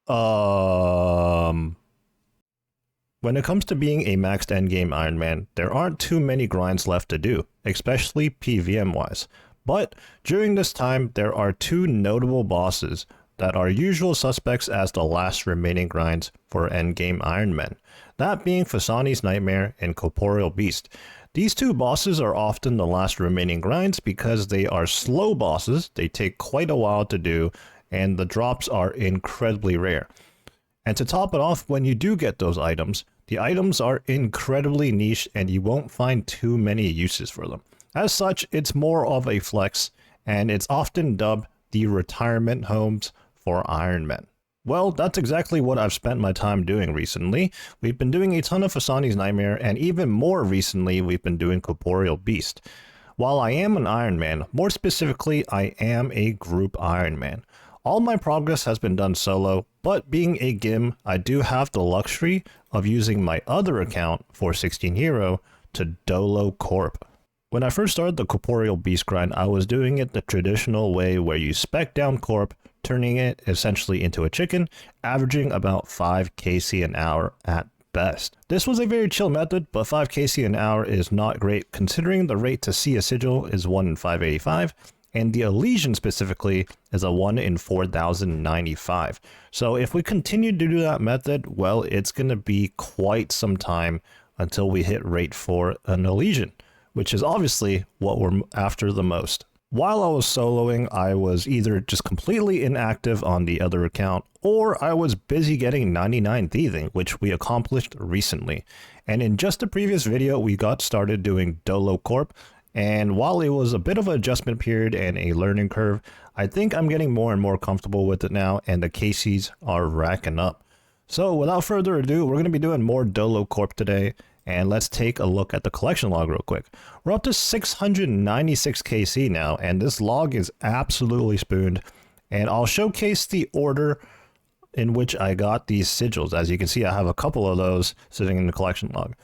When it comes to being a maxed endgame Ironman, there aren't too many grinds left to do, especially PVM-wise. But during this time, there are two notable bosses that are usual suspects as the last remaining grinds for endgame Ironman, that being Fasani's Nightmare and Corporeal Beast. These two bosses are often the last remaining grinds because they are slow bosses, they take quite a while to do, and the drops are incredibly rare. And to top it off, when you do get those items, the items are incredibly niche and you won't find too many uses for them. As such, it's more of a flex, and it's often dubbed the retirement homes for Ironmen. Well, that's exactly what I've spent my time doing recently. We've been doing a ton of Fasani's Nightmare, and even more recently, we've been doing Corporeal Beast. While I am an Ironman, more specifically, I am a group Ironman. All my progress has been done solo, but being a GIM, I do have the luxury of using my other account, 416 Hero, to Dolo Corp. When I first started the Corporeal Beast grind, I was doing it the traditional way where you spec down Corp, turning it essentially into a chicken, averaging about 5 KC an hour at best. This was a very chill method, but 5 KC an hour is not great considering the rate to see a sigil is 1 in 585, and the Elysian specifically is a 1 in 4095. So if we continue to do that method, well, it's going to be quite some time until we hit rate for an Elysian, which is obviously what we're after the most. While I was soloing, I was either just completely inactive on the other account, or I was busy getting 99 thieving, which we accomplished recently. And in just the previous video, we got started doing Dolo Corp, and while it was a bit of an adjustment period and a learning curve, I think I'm getting more and more comfortable with it now, and the KCs are racking up. So without further ado, we're going to be doing more Dolo Corp today. And let's take a look at the collection log real quick. We're up to 696 KC now, and this log is absolutely spooned. And I'll showcase the order in which I got these sigils. As you can see, I have a couple of those sitting in the collection log.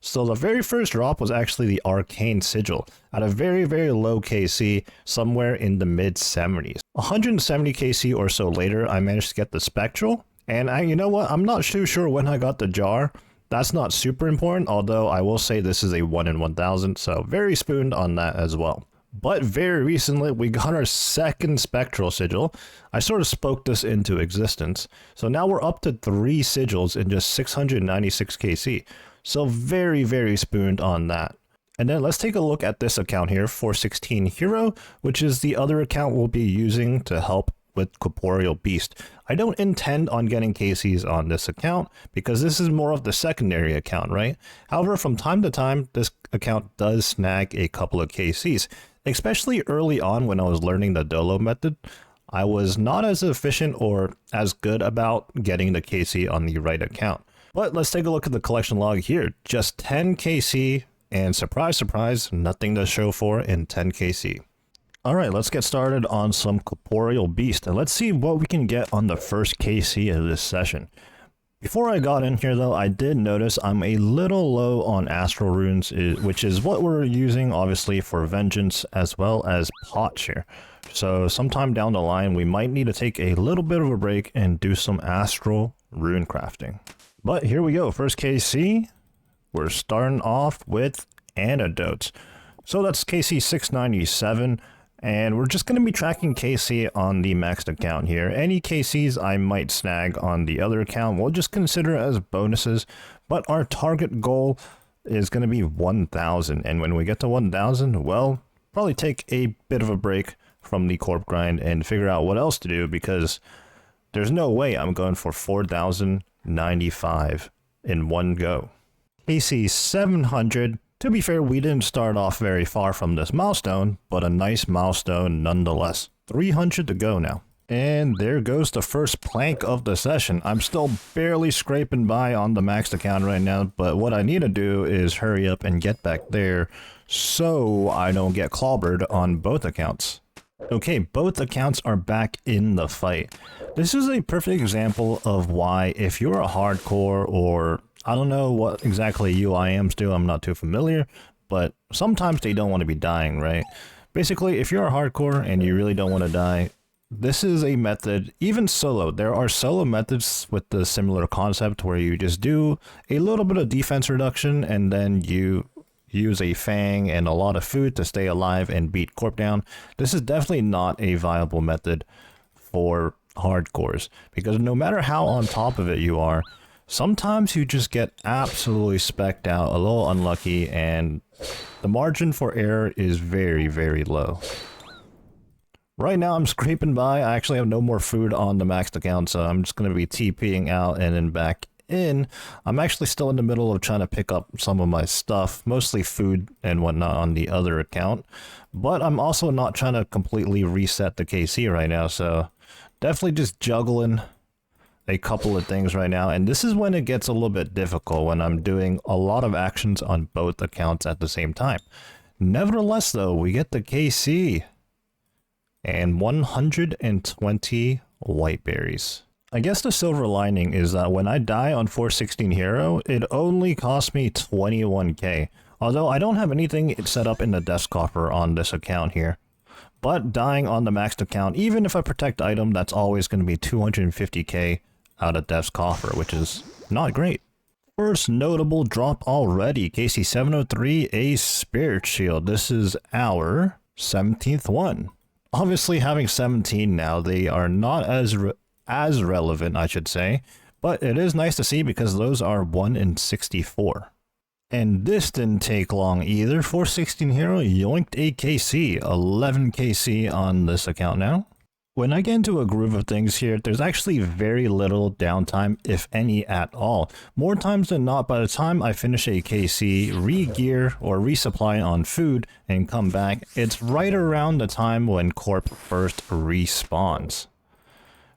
So the very first drop was actually the Arcane Sigil at a very, very low KC, somewhere in the mid 70s. 170 KC or so later, I managed to get the Spectral. And you know what? I'm not too sure when I got the jar. That's not super important, although I will say this is a 1 in 1000, so very spooned on that as well. But very recently, we got our second Spectral Sigil. I sort of spoke this into existence. So now we're up to 3 sigils in just 696 KC. So very, very spooned on that. And then let's take a look at this account here, 416 Hero, which is the other account we'll be using to help with Corporeal Beast. I don't intend on getting KCs on this account because this is more of the secondary account, right? However, from time to time, this account does snag a couple of KCs, especially early on when I was learning the Dolo method. I was not as efficient or as good about getting the KC on the right account. But let's take a look at the collection log here. Just 10 KC, and surprise, surprise, nothing to show for in 10 KC. Alright, let's get started on some Corporeal Beast, and let's see what we can get on the first KC of this session. Before I got in here though, I did notice I'm a little low on Astral Runes, which is what we're using obviously for Vengeance as well as Potch here. So sometime down the line, we might need to take a little bit of a break and do some Astral Rune crafting. But here we go, first KC, we're starting off with Antidotes. So that's KC 697. And we're just going to be tracking KC on the maxed account here. Any KCs I might snag on the other account, we'll just consider as bonuses. But our target goal is going to be 1,000. And when we get to 1,000, well, probably take a bit of a break from the Corp grind and figure out what else to do, because there's no way I'm going for 4,095 in one go. KC 700. To be fair, we didn't start off very far from this milestone, but a nice milestone nonetheless. 300 to go now. And there goes the first plank of the session. I'm still barely scraping by on the maxed account right now, but what I need to do is hurry up and get back there so I don't get clobbered on both accounts. Okay, both accounts are back in the fight. This is a perfect example of why, if you're a hardcore, or I don't know what exactly UIMs do, I'm not too familiar, but sometimes they don't want to be dying, right? Basically, if you're a hardcore and you really don't want to die, this is a method, even solo. There are solo methods with the similar concept where you just do a little bit of defense reduction and then you use a fang and a lot of food to stay alive and beat Corp down. This is definitely not a viable method for hardcores, because no matter how on top of it you are, sometimes you just get absolutely specced out, a little unlucky, and the margin for error is very, very low. Right now I'm scraping by. I actually have no more food on the maxed account, so I'm just going to be TPing out and then back in. I'm actually still in the middle of trying to pick up some of my stuff, mostly food and whatnot on the other account, but I'm also not trying to completely reset the KC right now, so definitely just juggling a couple of things right now. And this is when it gets a little bit difficult, when I'm doing a lot of actions on both accounts at the same time. Nevertheless though, we get the KC and 120 white berries. I guess the silver lining is that when I die on 416 hero, it only costs me 21k. Although I don't have anything set up in the death coffer on this account here. But dying on the maxed account, even if I protect item, that's always going to be 250k out of death's coffer, which is not great. First notable drop already, KC 703, a spirit shield. This is our 17th one. Obviously, having 17 now, they are not as relevant, I should say, but it is nice to see because those are 1 in 64. And this didn't take long either. 416 hero yoinked a KC, 11 KC on this account now. When I get into a groove of things here, there's actually very little downtime, if any at all. More times than not, by the time I finish a KC, re-gear or resupply on food, and come back, it's right around the time when Corp first respawns.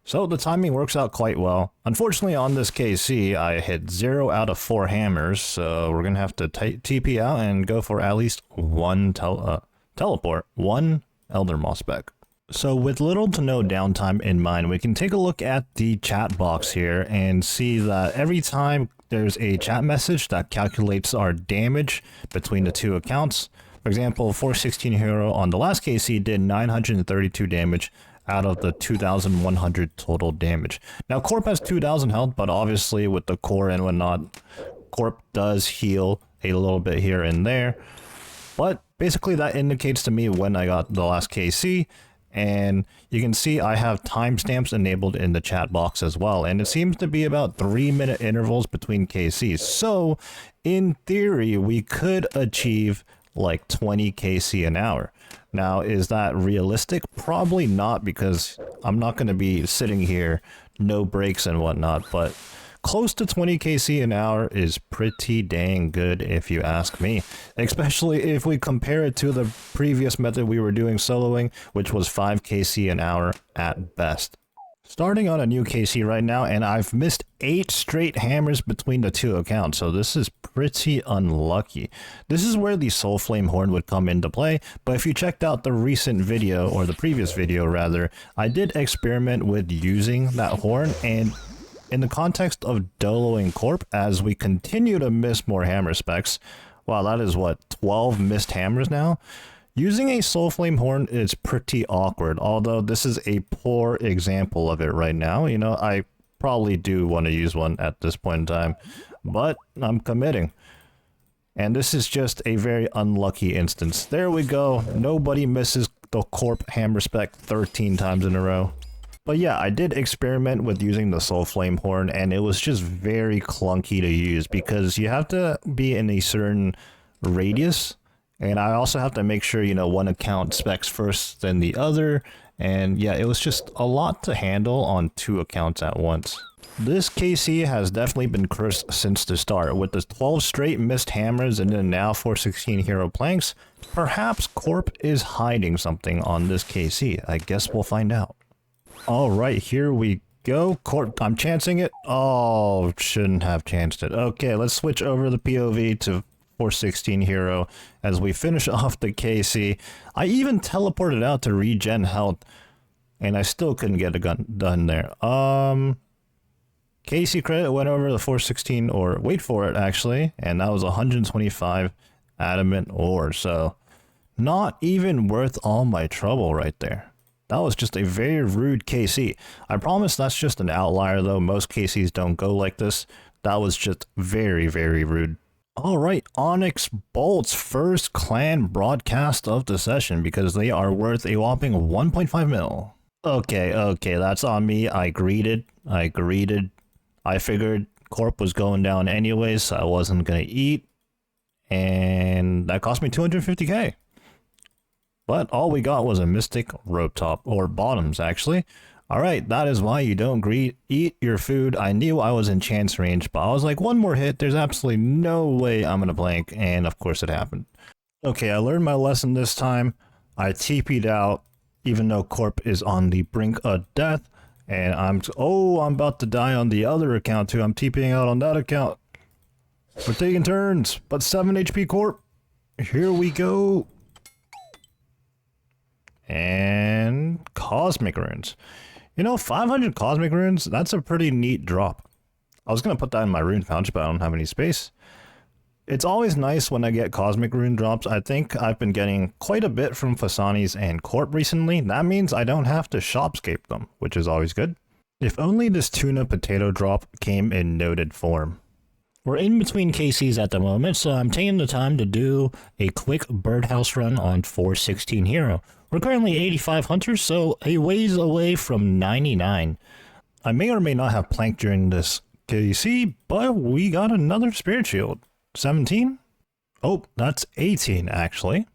So the timing works out quite well. Unfortunately on this KC, I hit 0 out of 4 hammers, so we're going to have to TP out and go for at least one teleport, one Elder Moss spec. So with little to no downtime in mind, we can take a look at the chat box here and see that every time there's a chat message that calculates our damage between the two accounts. For example, 416 hero on the last KC did 932 damage out of the 2,100 total damage. Now Corp has 2,000 health, but obviously with the core and whatnot, Corp does heal a little bit here and there. But basically that indicates to me when I got the last KC. And you can see I have timestamps enabled in the chat box as well. And it seems to be about 3-minute intervals between KCs. So in theory, we could achieve like 20 KC an hour. Now, is that realistic? Probably not, because I'm not going to be sitting here, no breaks and whatnot. But close to 20 KC an hour is pretty dang good if you ask me, especially if we compare it to the previous method we were doing soloing, which was 5 KC an hour at best. Starting on a new KC right now, and I've missed 8 straight hammers between the two accounts, so this is pretty unlucky. This is where the Soul Flame Horn would come into play, but if you checked out the recent video, or the previous video rather, I did experiment with using that horn, and in the context of Dolo and Corp, as we continue to miss more hammer specs, wow, that is what, 12 missed hammers now? Using a Soul Flame Horn is pretty awkward, although this is a poor example of it right now. You know, I probably do want to use one at this point in time, but I'm committing. And this is just a very unlucky instance. There we go. Nobody misses the Corp hammer spec 13 times in a row. But yeah, I did experiment with using the Soul Flame Horn, and it was just very clunky to use because you have to be in a certain radius. And I also have to make sure, you know, one account specs first, then the other. And yeah, it was just a lot to handle on 2 accounts at once. This KC has definitely been cursed since the start. With the 12 straight missed hammers and then now 416 hero planks, perhaps Corp is hiding something on this KC. I guess we'll find out. Alright, here we go. Corp, I'm chancing it. Oh, shouldn't have chanced it. Okay, let's switch over the POV to 416 hero as we finish off the KC. I even teleported out to regen health and I still couldn't get a gun done there. KC credit went over the 416, or wait for it actually, and that was 125 adamant ore, so not even worth all my trouble right there. That was just a very rude KC. I promise that's just an outlier though. Most KCs don't go like this. That was just very, very rude. Alright, Onyx Bolt's first clan broadcast of the session because they are worth a whopping 1.5 mil. Okay, that's on me. I greeted. I figured Corp was going down anyways, so I wasn't gonna eat. And that cost me 250k. But all we got was a Mystic Rope Top, or bottoms actually. Alright, that is why you don't eat your food. I knew I was in chance range, but I was like, one more hit, there's absolutely no way I'm gonna blank, and of course it happened. Okay, I learned my lesson this time. I TP'd out, even though Corp is on the brink of death, and I'm about to die on the other account too. I'm TPing out on that account. We're taking turns, but 7 HP Corp. Here we go. And Cosmic Runes. You know, 500 Cosmic Runes, that's a pretty neat drop. I was going to put that in my rune pouch, but I don't have any space. It's always nice when I get Cosmic Rune drops. I think I've been getting quite a bit from Fasani's and Corp recently. That means I don't have to shopscape them, which is always good. If only this tuna potato drop came in noted form. We're in between KCs at the moment, so I'm taking the time to do a quick birdhouse run on 416 Hero. We're currently 85 hunters, so a ways away from 99. I may or may not have planked during this KC, but we got another Spirit Shield. 17? Oh, that's 18 actually.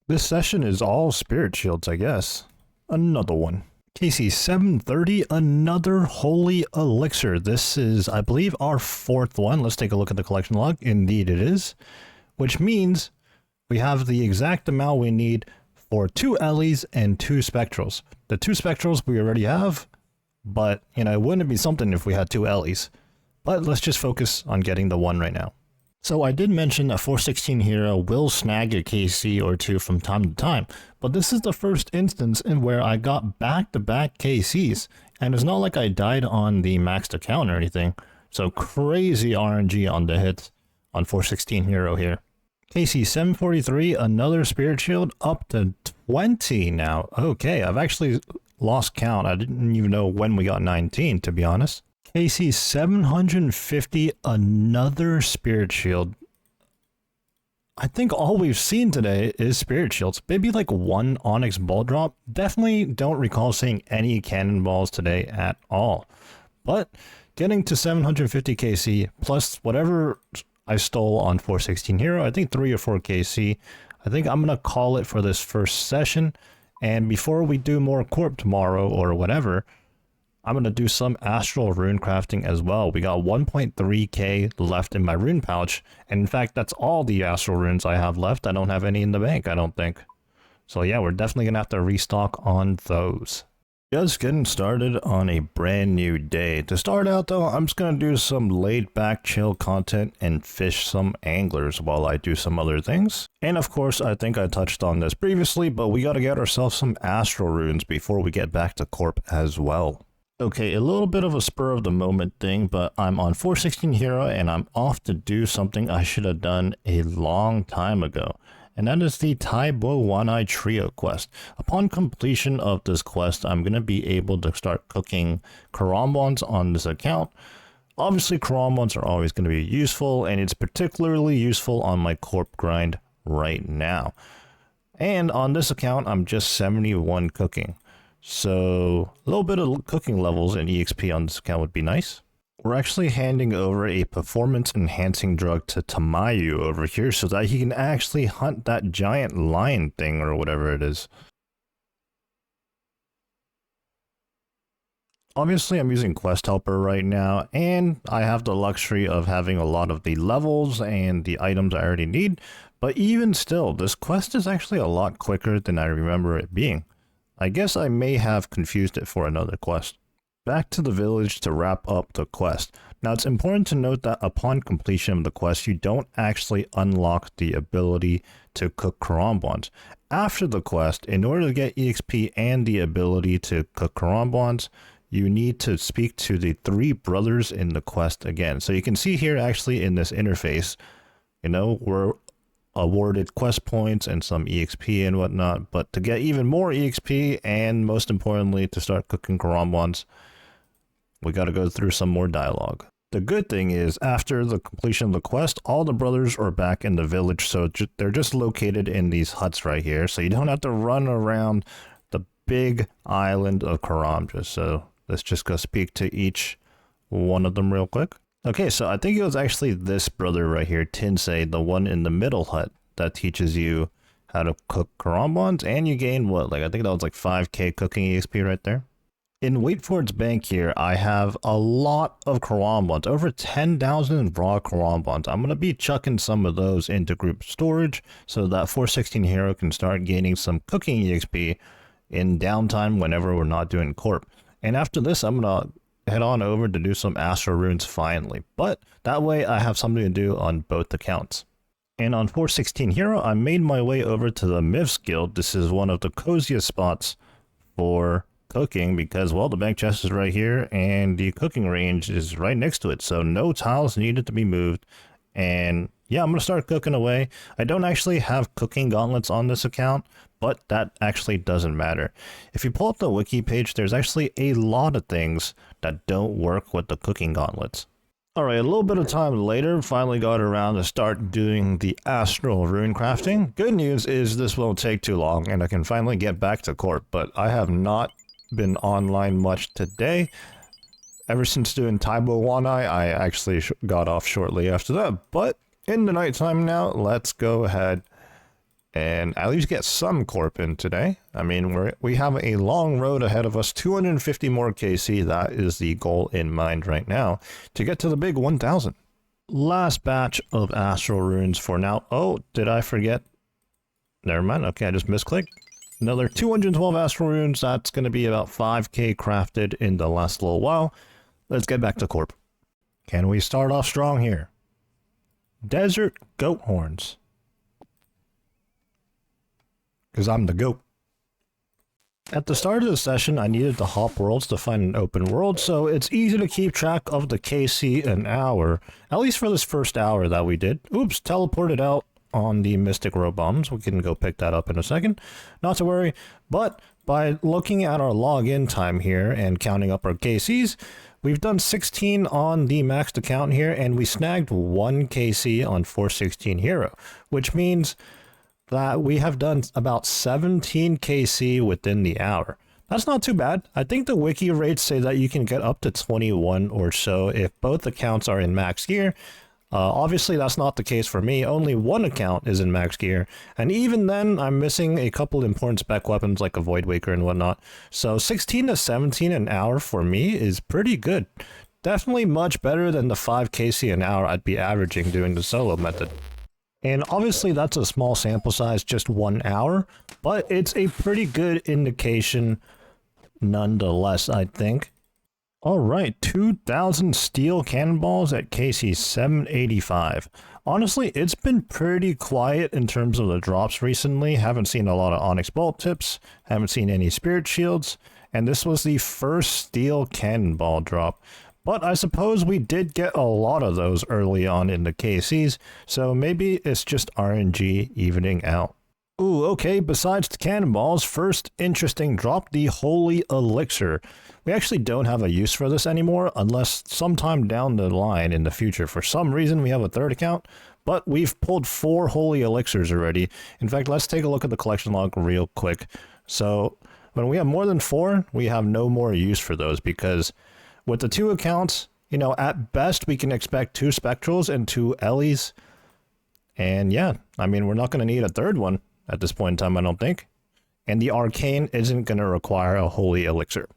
This session is all Spirit Shields, I guess. Another one. KC 730, another Holy Elixir. This is, I believe, our 4th one. Let's take a look at the collection log. Indeed it is. Which means we have the exact amount we need for 2 Ellies and 2 Spectrals. The 2 Spectrals we already have, but, you know, it wouldn't be something if we had 2 Ellies. But let's just focus on getting the 1 right now. So I did mention that 416 Hero will snag a KC or 2 from time to time, but this is the first instance in where I got back-to-back KCs, and it's not like I died on the maxed account or anything, so crazy RNG on the hits on 416 Hero here. KC 743, another Spirit Shield, up to 20 now. Okay, I've actually lost count. I didn't even know when we got 19, to be honest. KC 750, another Spirit Shield. I think all we've seen today is Spirit Shields. Maybe like 1 Onyx Ball drop. Definitely don't recall seeing any Cannonballs today at all. But getting to 750 KC plus whatever I stole on 416 Hero, I think 3 or 4 KC. I think I'm going to call it for this first session. And before we do more Corp tomorrow or whatever, I'm going to do some Astral Rune crafting as well. We got 1.3k left in my rune pouch. And in fact, that's all the Astral Runes I have left. I don't have any in the bank, I don't think. So yeah, we're definitely going to have to restock on those. Just getting started on a brand new day. To start out though, I'm just going to do some laid back chill content and fish some anglers while I do some other things. And of course, I think I touched on this previously, but we got to get ourselves some Astral Runes before we get back to Corp as well. Okay, a little bit of a spur of the moment thing, but I'm on 416 Hero and I'm off to do something I should have done a long time ago. And that is the Taibo One-Eye Trio quest. Upon completion of this quest, I'm going to be able to start cooking Karambons on this account. Obviously, Karambons are always going to be useful, and it's particularly useful on my Corp grind right now. And on this account, I'm just 71 cooking. So a little bit of cooking levels in EXP on this account would be nice. We're actually handing over a performance enhancing drug to Tamayu over here so that he can actually hunt that giant lion thing or whatever it is. Obviously I'm using Quest Helper right now, and I have the luxury of having a lot of the levels and the items I already need, but even still, this quest is actually a lot quicker than I remember it being. I guess I may have confused it for another quest. Back to the village to wrap up the quest. Now it's important to note that upon completion of the quest, you don't actually unlock the ability to cook Karambons. After the quest, in order to get EXP and the ability to cook Karambons, you need to speak to the 3 brothers in the quest again. So you can see here actually in this interface, you know, we're awarded quest points and some EXP and whatnot. But to get even more EXP and most importantly to start cooking karambwans, we got to go through some more dialogue. The good thing is, after the completion of the quest, all the brothers are back in the village, so they're just located in these huts right here, so you don't have to run around the big island of Karamja. So let's just go speak to each one of them real quick. Okay, so I think it was actually this brother right here, Tinsei, the one in the middle hut, that teaches you how to cook karambwans, and you gain what, like I think that was like 5k cooking EXP right there. In Waitford's bank here, I have a lot of karambwans, over 10,000 raw karambwans. I'm going to be chucking some of those into group storage so that 416 hero can start gaining some cooking EXP in downtime whenever we're not doing Corp. And after this, I'm going to head on over to do some Astral Runes finally. But that way I have something to do on both accounts. And on 416 hero, I made my way over to the Myths Guild. This is one of the coziest spots for cooking because, well, the bank chest is right here and the cooking range is right next to it, so no tiles needed to be moved. And yeah, I'm gonna start cooking away. I don't actually have cooking gauntlets on this account, but that actually doesn't matter. If you pull up the wiki page, there's actually a lot of things that don't work with the cooking gauntlets. Alright, a little bit of time later, finally got around to start doing the Astral Rune crafting. Good news is this won't take too long and I can finally get back to Corp, but I have not been online much today. Ever since doing Taibo One Eye, I actually got off shortly after that. But in the nighttime now, let's go ahead and at least get some Corp in today. I mean, we have a long road ahead of us, 250 more KC. That is the goal in mind right now to get to the big 1,000. Last batch of Astral Runes for now. Oh, did I forget? Never mind. Okay, I just misclicked. Another 212 Astral Runes, that's going to be about 5k crafted in the last little while. Let's get back to Corp. Can we start off strong here? Desert goat horns. Because I'm the goat. At the start of the session, I needed to hop worlds to find an open world, so it's easy to keep track of the KC an hour, at least for this first hour that we did. Oops, teleported out on the Mystic Row Bombs. We can go pick that up in a second. Not to worry, but by looking at our login time here and counting up our KCs, we've done 16 on the maxed account here, and we snagged 1 KC on 416 hero, which means that we have done about 17 KC within the hour. That's not too bad. I think the wiki rates say that you can get up to 21 or so if both accounts are in max gear. Obviously, that's not the case for me. Only one account is in max gear, and even then, I'm missing a couple important spec weapons like a Void Waker and whatnot. So 16 to 17 an hour for me is pretty good. Definitely much better than the 5 KC an hour I'd be averaging doing the solo method. And obviously, that's a small sample size, just 1 hour, but it's a pretty good indication nonetheless, I think. Alright, 2,000 steel cannonballs at KC 785. Honestly, it's been pretty quiet in terms of the drops recently. Haven't seen a lot of Onyx Bolt tips, haven't seen any Spirit Shields, and this was the first steel cannonball drop. But I suppose we did get a lot of those early on in the KCs, so maybe it's just RNG evening out. Ooh, okay, besides the cannonballs, first interesting drop, the Holy Elixir. We actually don't have a use for this anymore, unless sometime down the line in the future, for some reason we have a third account, but we've pulled 4 Holy Elixirs already. In fact, let's take a look at the collection log real quick. So, when we have more than 4, we have no more use for those, because with the 2 accounts, you know, at best we can expect 2 Spectrals and 2 Ellies. And yeah, I mean, we're not going to need a third one at this point in time, I don't think. And the Arcane isn't going to require a Holy Elixir.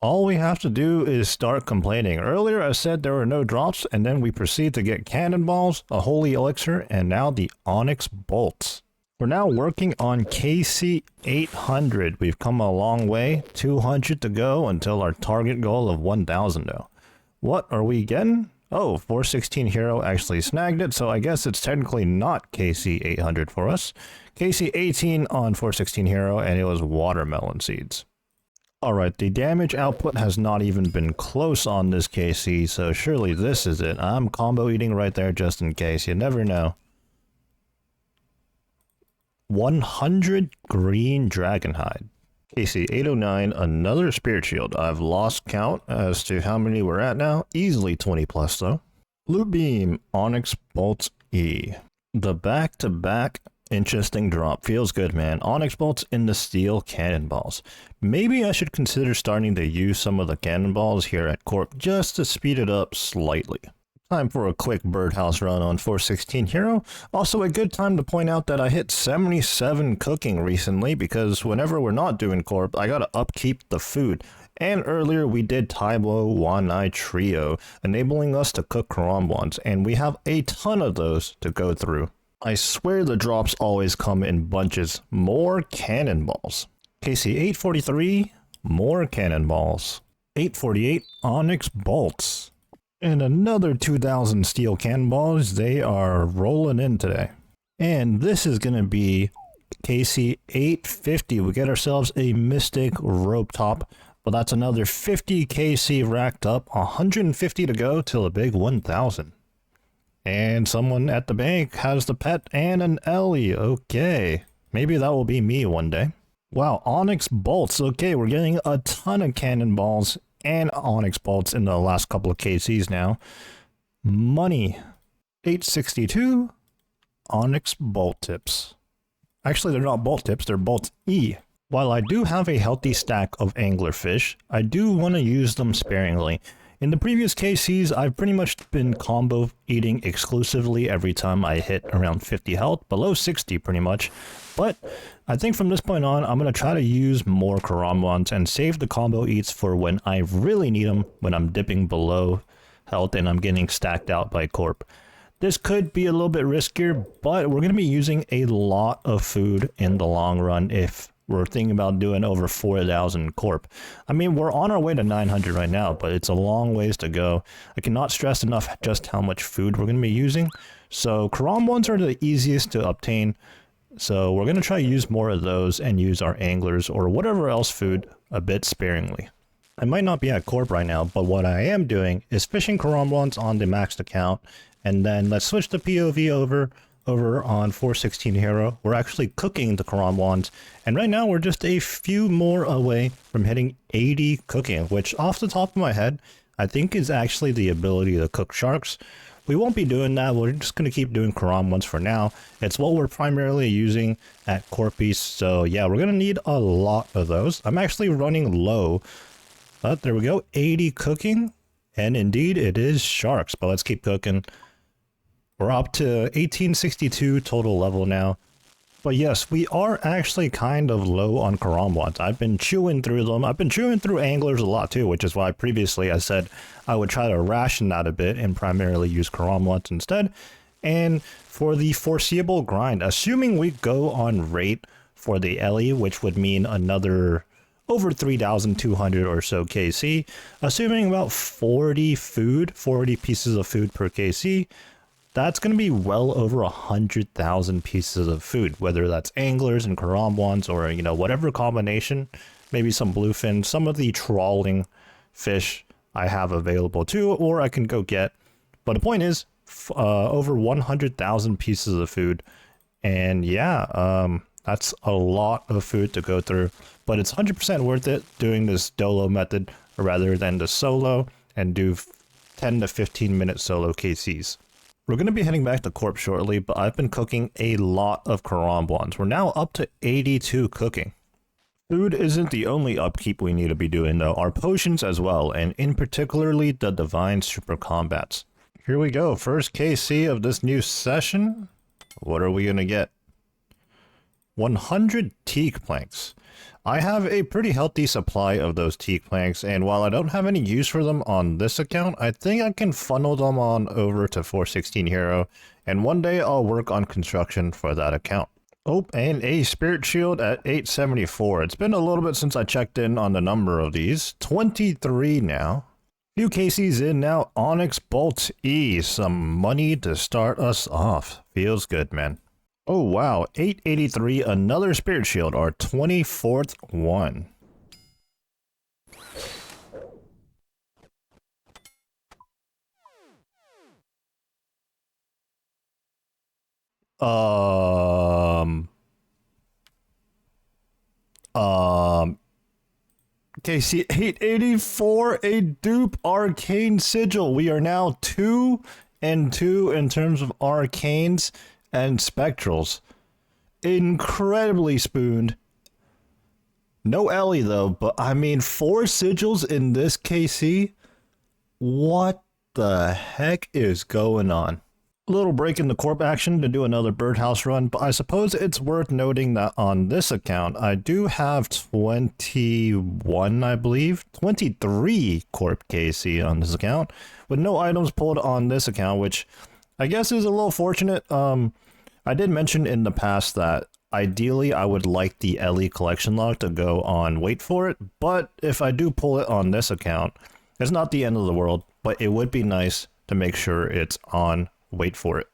All we have to do is start complaining. Earlier I said there were no drops, and then we proceed to get cannonballs, a Holy Elixir, and now the Onyx Bolts. We're now working on KC 800. We've come a long way, 200 to go until our target goal of 1,000 though. What are we getting? Oh, 416 hero actually snagged it, so I guess it's technically not KC 800 for us. KC 18 on 416 hero, and it was watermelon seeds. Alright, the damage output has not even been close on this KC, so surely this is it. I'm combo eating right there just in case, you never know. 100 green dragonhide. KC 809, another spirit shield. I've lost count as to how many we're at now. Easily 20 plus though. Blue beam, Onyx Bolt E. The back-to-back interesting drop. Feels good, man. Onyx bolts in the steel cannonballs. Maybe I should consider starting to use some of the cannonballs here at Corp just to speed it up slightly. Time for a quick birdhouse run on 416 Hero. Also a good time to point out that I hit 77 cooking recently because whenever we're not doing Corp, I gotta upkeep the food. And earlier we did Taibo Wanai Trio, enabling us to cook Karambwans, and we have a ton of those to go through. I swear the drops always come in bunches. More cannonballs. KC 843, more cannonballs. 848, Onyx Bolts. And another 2,000 steel cannonballs. They are rolling in today. And this is going to be KC 850. We get ourselves a Mystic Rope Top. But that's another 50 KC racked up. 150 to go till a big 1,000. And someone at the bank has the pet and an Ellie. Okay. Maybe that will be me one day. Wow, Onyx Bolts. Okay, we're getting a ton of cannonballs and Onyx Bolts in the last couple of KCs now. Money. 862. Onyx Bolt Tips. Actually, they're not Bolt Tips, they're Bolt E. While I do have a healthy stack of anglerfish, I do want to use them sparingly. In the previous KCs, I've pretty much been combo eating exclusively every time I hit around 50 health, below 60 pretty much. But I think from this point on, I'm going to try to use more Karambwans and save the combo eats for when I really need them, when I'm dipping below health and I'm getting stacked out by Corp. This could be a little bit riskier, but we're going to be using a lot of food in the long run if we're thinking about doing over 4,000 Corp. I mean, we're on our way to 900 right now, but it's a long ways to go. I cannot stress enough just how much food we're going to be using. So Karambwans are the easiest to obtain. So we're going to try to use more of those and use our anglers or whatever else food a bit sparingly. I might not be at Corp right now, but what I am doing is fishing Karambwans on the maxed account. And then let's switch the POV over on 416 Hero. We're actually cooking the Karambwans, and right now we're just a few more away from hitting 80 cooking, which off the top of my head, I think is actually the ability to cook sharks. We won't be doing that, we're just going to keep doing Karambwans for now. It's what we're primarily using at Corpies, so yeah, we're going to need a lot of those. I'm actually running low, but there we go, 80 cooking, and indeed it is sharks, but let's keep cooking. We're up to 1862 total level now. But yes, we are actually kind of low on Karambwans. I've been chewing through them. I've been chewing through anglers a lot too, which is why previously I said I would try to ration that a bit and primarily use Karambwans instead. And for the foreseeable grind, assuming we go on rate for the Ellie, which would mean another over 3,200 or so KC, assuming about 40 pieces of food per KC, that's going to be well over 100,000 pieces of food, whether that's anglers and Karambwans or, you know, whatever combination, maybe some bluefin, some of the trawling fish I have available too, or I can go get. But the point is, over 100,000 pieces of food. And yeah, that's a lot of food to go through, but it's 100% worth it doing this Dolo method rather than the solo and do 10 to 15 minute solo KCs. We're going to be heading back to Corp shortly, but I've been cooking a lot of Karambwans. We're now up to 82 cooking. Food isn't the only upkeep we need to be doing though, our potions as well, and in particularly the Divine Super Combats. Here we go, first KC of this new session. What are we going to get? 100 teak planks. I have a pretty healthy supply of those teak planks, and while I don't have any use for them on this account, I think I can funnel them on over to 416 Hero, and one day I'll work on construction for that account. Oh, and a Spirit Shield at 874. It's been a little bit since I checked in on the number of these. 23 now. Few KCs in now. Onyx Bolt E. Some money to start us off. Feels good, man. Oh wow, 883, another Spirit Shield, our 24th one. KC 884, a dupe arcane sigil. We are now 2 and 2 in terms of arcanes and spectrals. Incredibly spooned. No Ellie though, but I mean 4 sigils in this KC? What the heck is going on? A little break in the Corp action to do another birdhouse run, but I suppose it's worth noting that on this account, I do have 21, I believe, 23 Corp KC on this account, with no items pulled on this account, which I guess is a little fortunate. I did mention in the past that ideally I would like the Ellie collection log to go on Wait For It, but if I do pull it on this account, it's not the end of the world, but it would be nice to make sure it's on Wait For It.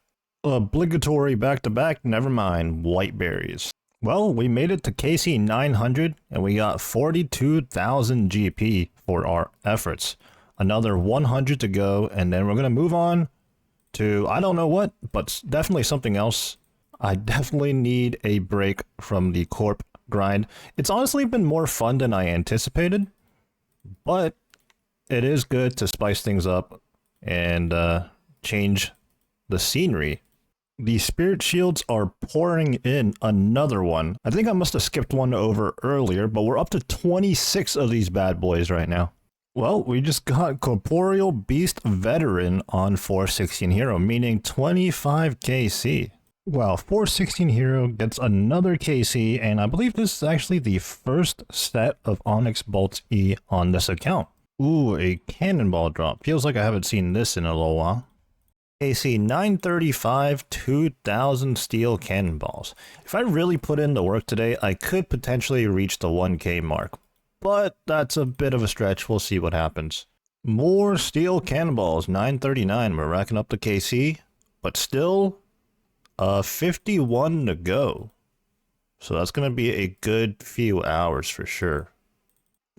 Obligatory back-to-back, never mind, white berries. Well, we made it to KC 900 and we got 42,000 GP for our efforts. Another 100 to go, and then we're going to move on to, I don't know what, but definitely something else. I definitely need a break from the Corp grind. It's honestly been more fun than I anticipated, but it is good to spice things up and change the scenery. The spirit shields are pouring in. Another one. I think I must have skipped one over earlier, but we're up to 26 of these bad boys right now. Well, we just got Corporeal Beast Veteran on 416 Hero, meaning 25 KC. Well, 416 Hero gets another KC, and I believe this is actually the first set of Onyx Bolts E on this account. Ooh, a cannonball drop. Feels like I haven't seen this in a little while. KC 935, 2,000 steel cannonballs. If I really put in the work today, I could potentially reach the 1K mark. But that's a bit of a stretch. We'll see what happens. More steel cannonballs, 939. We're racking up the KC, but still 51 to go. So that's going to be a good few hours for sure.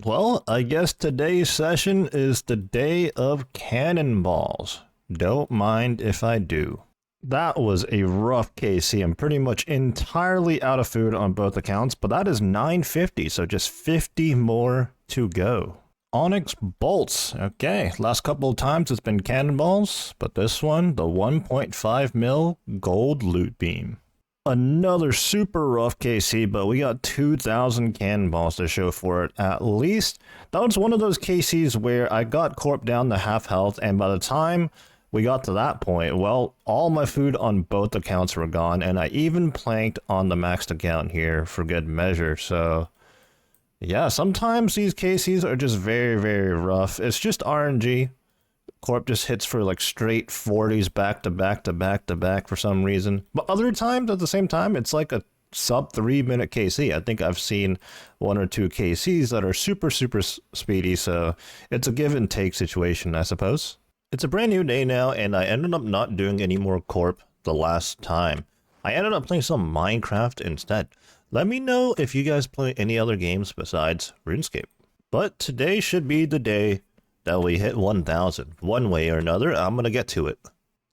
Well, I guess today's session is the day of cannonballs. Don't mind if I do. That was a rough KC. I'm pretty much entirely out of food on both accounts, but that is 950, so just 50 more to go. Onyx Bolts. Okay, last couple of times it's been cannonballs, but this one, the 1.5 mil gold loot beam. Another super rough KC, but we got 2,000 cannonballs to show for it at least. That was one of those KCs where I got Corp down to half health, and by the time we got to that point, well, all my food on both accounts were gone, and I even planked on the maxed account here for good measure. So yeah, sometimes these KCs are just very, very rough. It's just RNG. Corp just hits for like straight 40s back to back to back to back for some reason. But other times, at the same time, it's like a sub 3-minute KC. I think I've seen 1 or 2 KCs that are super, super speedy. So it's a give and take situation, I suppose. It's a brand new day now, and I ended up not doing any more Corp the last time. I ended up playing some Minecraft instead. Let me know if you guys play any other games besides RuneScape. But today should be the day that we hit 1,000. One way or another, I'm gonna get to it.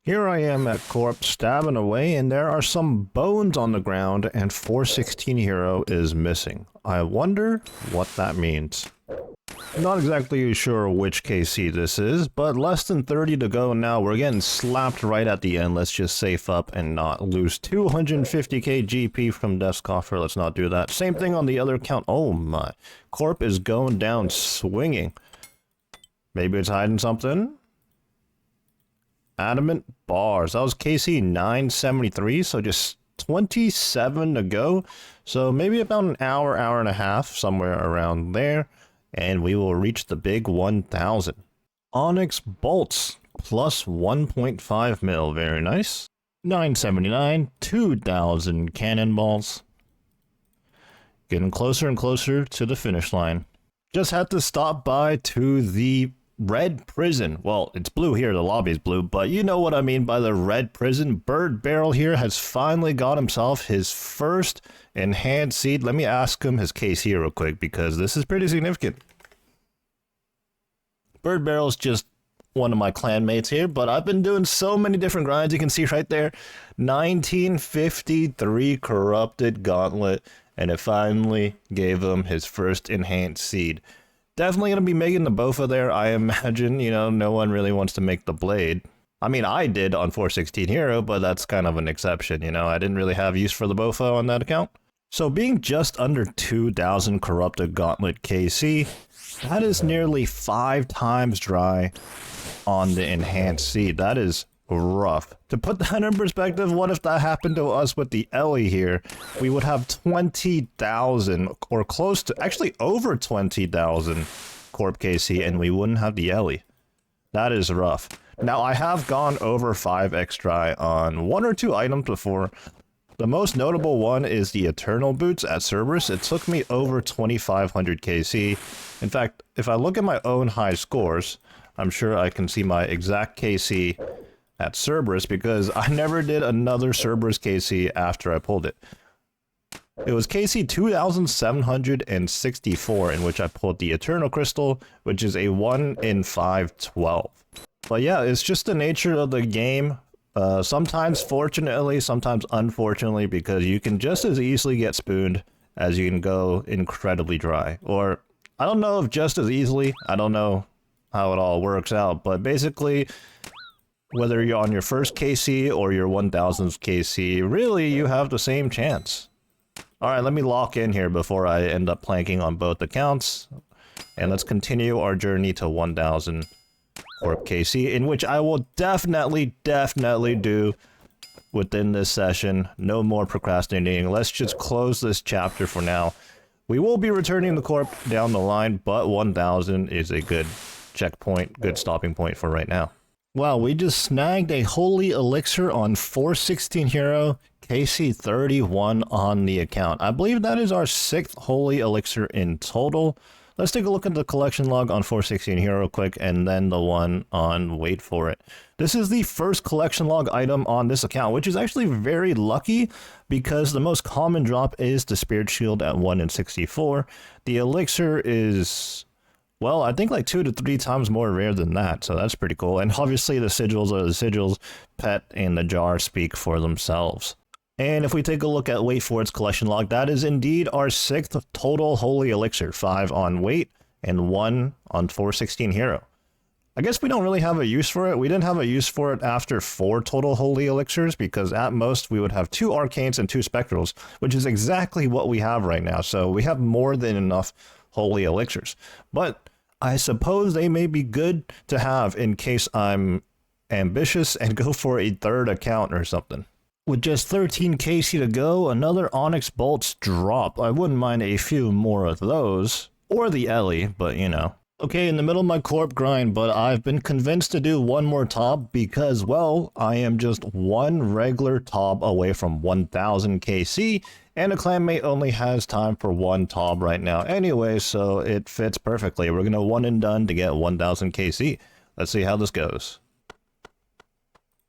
Here I am at Corp stabbing away, and there are some bones on the ground, and 416 Hero is missing. I wonder what that means. Not exactly sure which KC this is, but less than 30 to go now. We're getting slapped right at the end. Let's just safe up and not lose 250k GP from Death's Coffer. Let's not do that. Same thing on the other account. Oh my. Corp is going down swinging. Maybe it's hiding something. Adamant bars. That was KC 973, so just 27 to go. So maybe about an hour, hour and a half, somewhere around there. And we will reach the big 1,000. Onyx Bolts plus 1.5 mil. Very nice. 979, 2,000 cannonballs. Getting closer and closer to the finish line. Just had to stop by to the red prison. Well, it's blue here. The lobby is blue, but you know what I mean by the red prison. Bird Barrel here has finally got himself his first enhanced seed. Let me ask him his case here real quick because this is pretty significant. Bird Barrel's just one of my clan mates here, but I've been doing so many different grinds. You can see right there, 1953 corrupted gauntlet, and it finally gave him his first enhanced seed. Definitely going to be making the BOFA there. I imagine, no one really wants to make the blade. I mean, I did on 416 Hero, but that's kind of an exception, I didn't really have use for the BOFA on that account. So being just under 2,000 Corrupted Gauntlet KC, that is nearly 5 times dry on the Enhanced Seed. That is rough. To put that in perspective, what if that happened to us with the Ellie here? We would have 20,000 or close to, actually over 20,000 Corp KC, and we wouldn't have the Ellie. That is rough. Now, I have gone over 5x dry on 1 or 2 items before. The most notable one is the Eternal Boots at Cerberus. It took me over 2,500 KC. In fact, if I look at my own high scores, I'm sure I can see my exact KC at Cerberus, because I never did another Cerberus KC after I pulled it. It was KC 2,764 in which I pulled the Eternal Crystal, which is a 1 in 512. But yeah, it's just the nature of the game. Sometimes fortunately, sometimes unfortunately, because you can just as easily get spooned as you can go incredibly dry. Or, I don't know if just as easily, I don't know how it all works out, but basically, whether you're on your first KC or your 1000th KC, really, you have the same chance. Alright, let me lock in here before I end up planking on both accounts. And let's continue our journey to 1000 Corp KC, in which I will definitely do within this session. No more procrastinating. Let's just close this chapter for now. We will be returning the Corp down the line, but 1000 is a good checkpoint, good stopping point for right now. Wow, we just snagged a Holy Elixir on 416 Hero, KC 31 on the account. I believe that is our 6th Holy Elixir in total. Let's take a look at the collection log on 416 Hero quick, and then the one on Wait For It. This is the first collection log item on this account, which is actually very lucky because the most common drop is the Spirit Shield at 1 in 64. The Elixir is, well, I think like 2 to 3 times more rare than that, so that's pretty cool. And obviously the sigils are the sigils. Pet and the jar speak for themselves. And if we take a look at Wait For It's collection log, that is indeed our 6th total Holy Elixir. 5 on Wait and 1 on 416 Hero. I guess we don't really have a use for it. We didn't have a use for it after 4 total Holy Elixirs, because at most we would have 2 Arcanes and 2 Spectrals, which is exactly what we have right now. So we have more than enough Holy Elixirs. But I suppose they may be good to have in case I'm ambitious and go for a 3rd account or something. With just 13 KC to go, another Onyx Bolts drop. I wouldn't mind a few more of those. Or the Ellie, but you know. Okay, in the middle of my Corp grind, but I've been convinced to do one more top because, well, I am just one regular top away from 1000 KC, and a clanmate only has time for 1 top right now anyway, so it fits perfectly. We're gonna one and done to get 1000 KC. Let's see how this goes.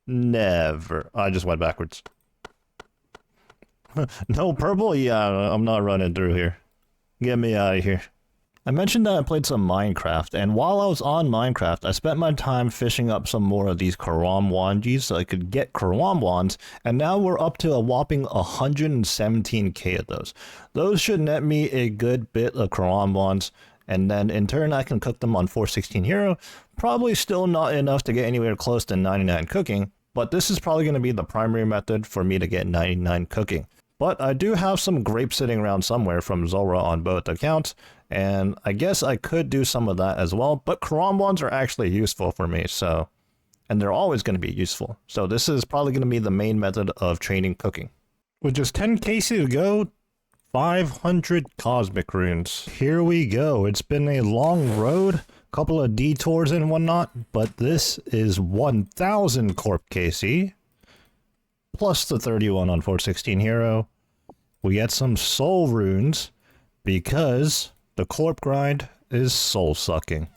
Never. I just went backwards. No purple? Yeah, I'm not running through here. Get me out of here. I mentioned that I played some Minecraft, and while I was on Minecraft, I spent my time fishing up some more of these Karam Wanjis so I could get Karam Wands, and now we're up to a whopping 117k of those. Those should net me a good bit of Karam Wands, and then in turn I can cook them on 416 Hero. Probably still not enough to get anywhere close to 99 cooking, but this is probably going to be the primary method for me to get 99 cooking. But I do have some grapes sitting around somewhere from Zora on both accounts, and I guess I could do some of that as well, but Karam Wands are actually useful for me, so, and they're always going to be useful. So this is probably going to be the main method of training cooking. With just 10 KC to go, 500 Cosmic Runes. Here we go. It's been a long road, couple of detours and whatnot, but this is 1000 Corp KC, plus the 31 on 416 Hero. We get some Soul Runes, because the Corp grind is soul sucking.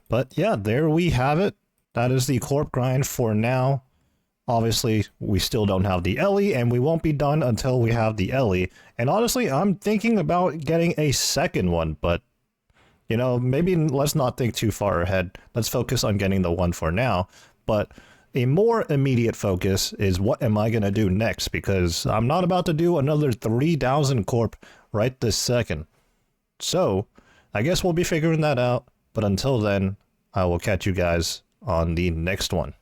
But yeah, there we have it. That is the Corp grind for now. Obviously, we still don't have the Ellie, and we won't be done until we have the Ellie. And honestly, I'm thinking about getting a second one, but, you know, maybe let's not think too far ahead. Let's focus on getting the one for now. But a more immediate focus is what am I going to do next, because I'm not about to do another 3000 Corp right this second. So, I guess we'll be figuring that out. But until then, I will catch you guys on the next one.